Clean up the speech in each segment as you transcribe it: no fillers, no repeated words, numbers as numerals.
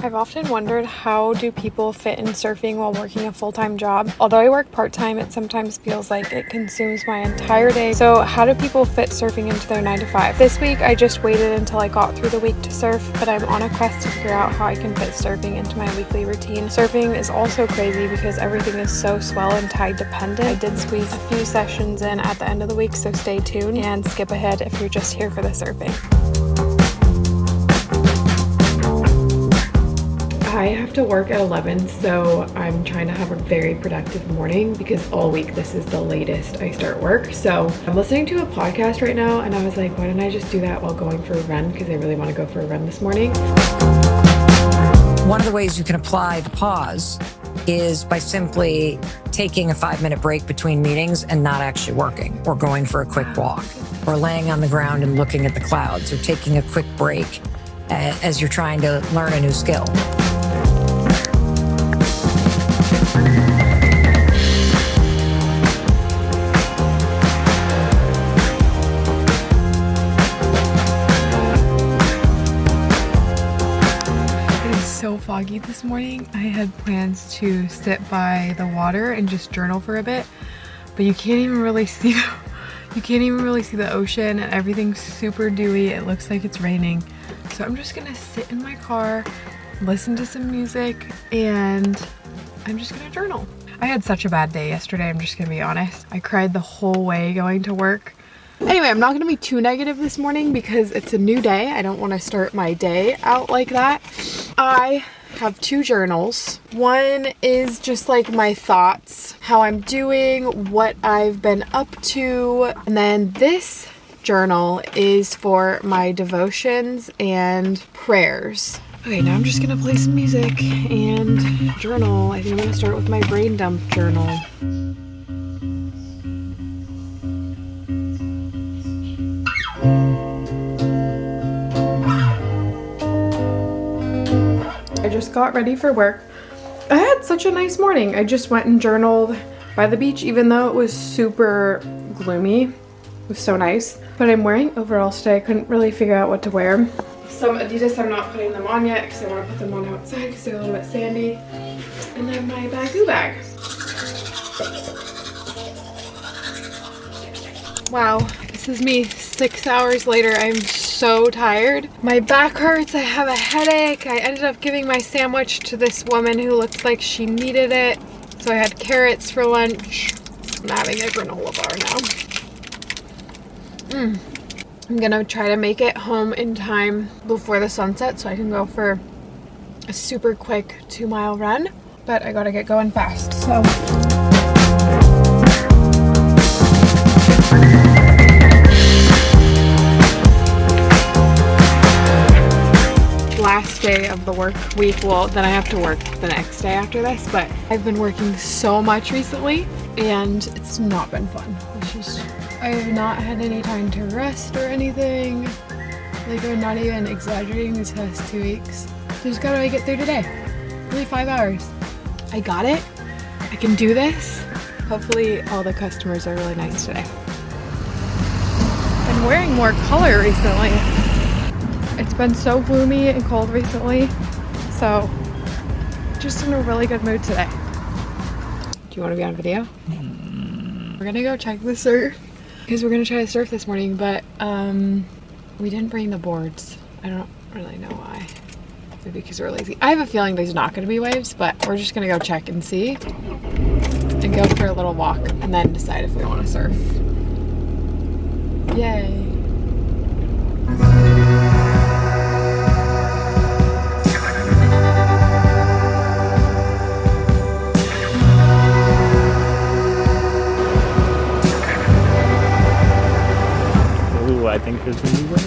I've often wondered, how do people fit in surfing while working a full-time job? Although I work part-time, it sometimes feels like it consumes my entire day. So how do people fit surfing into their 9 to 5? This week I just waited until I got through the week to surf, but I'm on a quest to figure out how I can fit surfing into my weekly routine. Surfing is also crazy because everything is so swell and tide dependent. I did squeeze a few sessions in at the end of the week, so stay tuned and skip ahead if you're just here for the surfing. I have to work at 11, so I'm trying to have a very productive morning because all week this is the latest I start work. So I'm listening to a podcast right now and I was like, why don't I just do that while going for a run, because I really want to go for a run this morning. One of the ways you can apply the pause is by simply taking a 5-minute break between meetings and not actually working, or going for a quick walk, or laying on the ground and looking at the clouds, or taking a quick break as you're trying to learn a new skill. So foggy this morning. I had plans to sit by the water and just journal for a bit, but you can't even really see the ocean, and everything's super dewy. It looks like it's raining. So I'm just gonna sit in my car, listen to some music, and I'm just gonna journal. I had such a bad day yesterday, I'm just gonna be honest. I cried the whole way going to work. Anyway, I'm not gonna be too negative this morning because it's a new day. I don't want to start my day out like that. I have 2 journals. One is just like my thoughts, how I'm doing, what I've been up to. And then this journal is for my devotions and prayers. Okay, now I'm just gonna play some music and journal. I think I'm gonna start with my brain dump journal. I just got ready for work. I had such a nice morning. I just went and journaled by the beach, even though it was super gloomy. It was so nice. But I'm wearing overalls today. I couldn't really figure out what to wear. Some Adidas, I'm not putting them on yet because I want to put them on outside because they're a little bit sandy. And then my bagoo bag. Wow, this is me 6 hours later. I'm so tired. My back hurts, I have a headache. I ended up giving my sandwich to this woman who looked like she needed it. So I had carrots for lunch. I'm having a granola bar now. I'm gonna try to make it home in time before the sunset so I can go for a super quick 2-mile run. But I gotta get going fast, so. Last day of the work week. Well, then I have to work the next day after this, but I've been working so much recently and it's not been fun. It's just, I have not had any time to rest or anything. Like, I'm not even exaggerating these past 2 weeks. Just gotta make it through today. Only 5 hours. I got it. I can do this. Hopefully all the customers are really nice today. I'm wearing more color recently. It's been so gloomy and cold recently, so just in a really good mood today. Do you want to be on video? We're gonna go check the surf because we're gonna try to surf this morning, but we didn't bring the boards. I don't really know why. Maybe because we're lazy. I have a feeling there's not gonna be waves, but we're just gonna go check and see and go for a little walk and then decide if we want to surf. Yay. I think there's gonna be rain.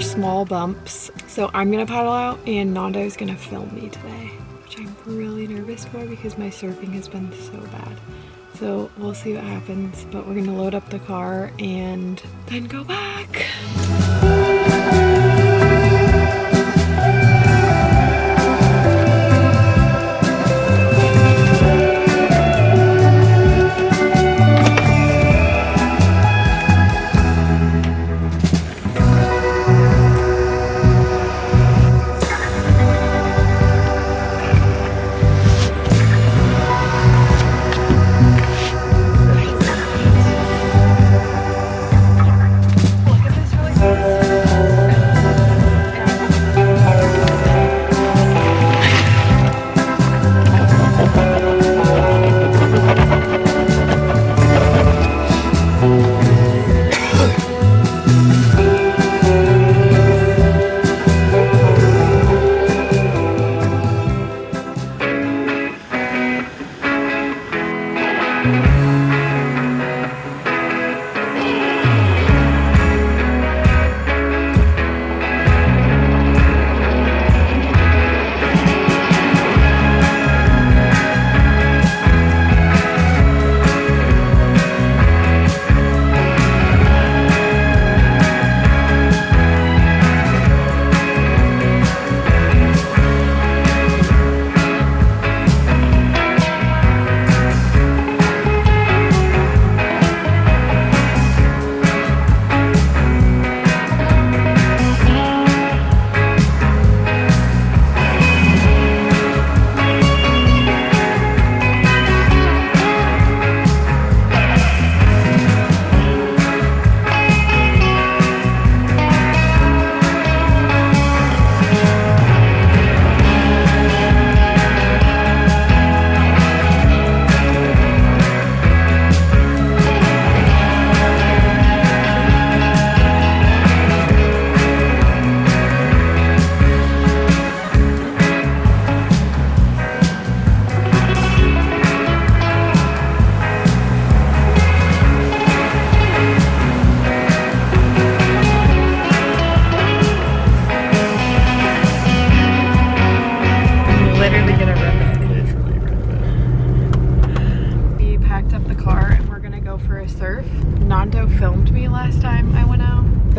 Small bumps So I'm gonna paddle out and Nando's gonna film me today, which I'm really nervous for because my surfing has been so bad. So we'll see what happens, but we're gonna load up the car and then go back.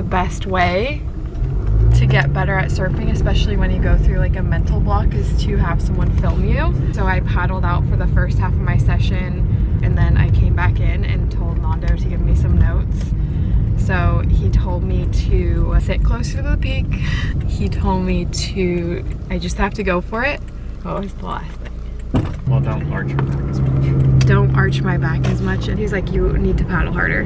Best way to get better at surfing, especially when you go through like a mental block, is to have someone film you. So I paddled out for the first half of my session and then I came back in and told Nando to give me some notes. So he told me to sit closer to the peak. He told me I just have to go for it. What was the last thing? Well, don't arch your back as much. Don't arch my back as much. And he's like, you need to paddle harder.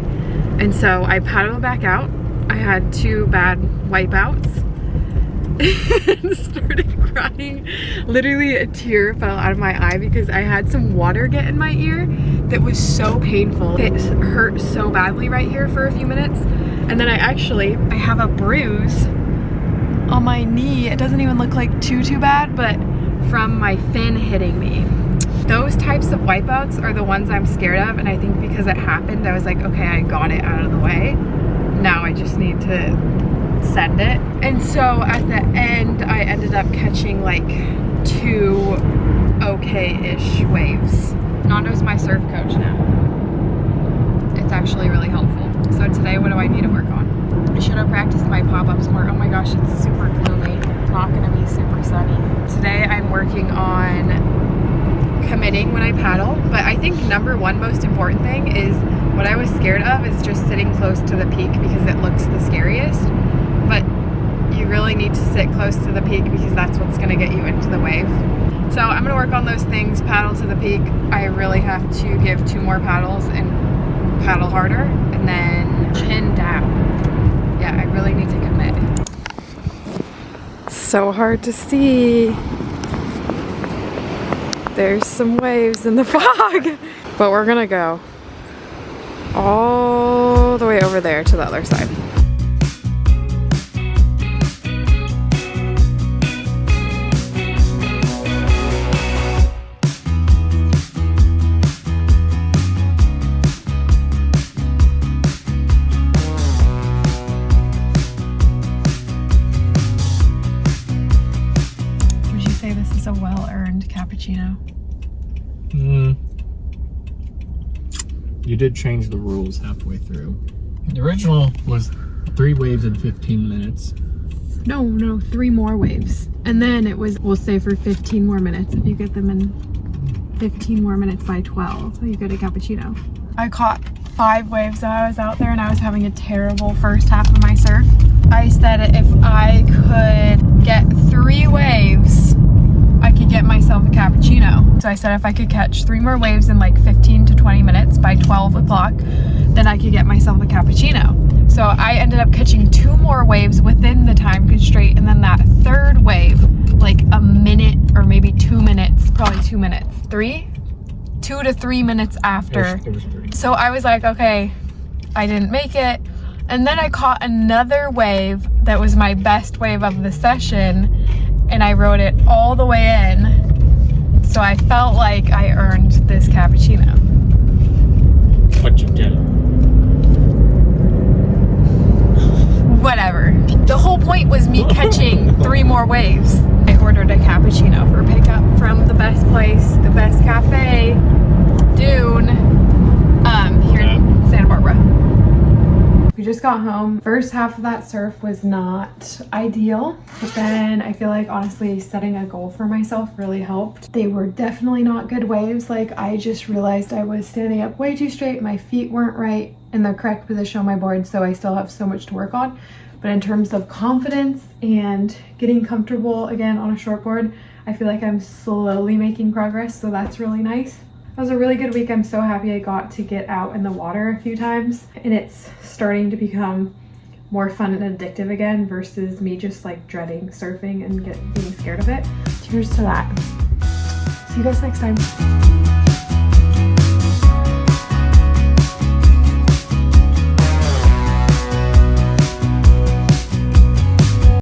And so I paddled back out. I had 2 bad wipeouts and started crying. Literally a tear fell out of my eye because I had some water get in my ear that was so painful. It hurt so badly right here for a few minutes. And then I have a bruise on my knee. It doesn't even look like too bad, but from my fin hitting me. Those types of wipeouts are the ones I'm scared of, and I think because it happened, I was like, okay, I got it out of the way. Now I just need to send it. And so at the end, I ended up catching like 2 okay-ish waves. Nando's my surf coach now. It's actually really helpful. So today, what do I need to work on? I should have practiced my pop-ups more. Oh my gosh, it's super gloomy. It's not gonna be super sunny. Today I'm working on committing when I paddle, but I think number 1 most important thing is what I was scared of is just sitting close to the peak because it looks the scariest. But you really need to sit close to the peak because that's what's gonna get you into the wave. So I'm gonna work on those things, paddle to the peak. I really have to give 2 more paddles and paddle harder, and then chin down. Yeah, I really need to commit. So hard to see. There's some waves in the fog, but we're gonna go all the way over there to the other side. this a well-earned cappuccino? You did change the rules halfway through. The original was 3 waves in 15 minutes. No, 3 more waves. And then it was, we'll say for 15 more minutes. If you get them in 15 more minutes by 12, you get a cappuccino. I caught 5 waves while I was out there and I was having a terrible first half of my surf. I said if I could get 3 waves, I could get myself a cappuccino. So I said if I could catch 3 more waves in like 15 to 20 minutes by 12 o'clock, then I could get myself a cappuccino. So I ended up catching 2 more waves within the time constraint, and then that 3rd wave, like a minute or maybe 2 minutes, probably 2 minutes, 2 to 3 minutes after. There's 3. So I was like, okay, I didn't make it. And then I caught another wave that was my best wave of the session, and I rode it all the way in. So I felt like I earned this cappuccino. But you didn't. Whatever. The whole point was me catching 3 more waves. I ordered a cappuccino for pickup from the best place, the best cafe, Dune, here in Santa Barbara. We just got home. First half of that surf was not ideal, but then I feel like honestly setting a goal for myself really helped. They were definitely not good waves. Like I just realized I was standing up way too straight. My feet weren't right in the correct position on my board, so I still have so much to work on. But in terms of confidence and getting comfortable again on a shortboard, I feel like I'm slowly making progress, so that's really nice. It was a really good week. I'm so happy I got to get out in the water a few times, and it's starting to become more fun and addictive again versus me just like dreading surfing and being scared of it. Cheers to that. See you guys next time.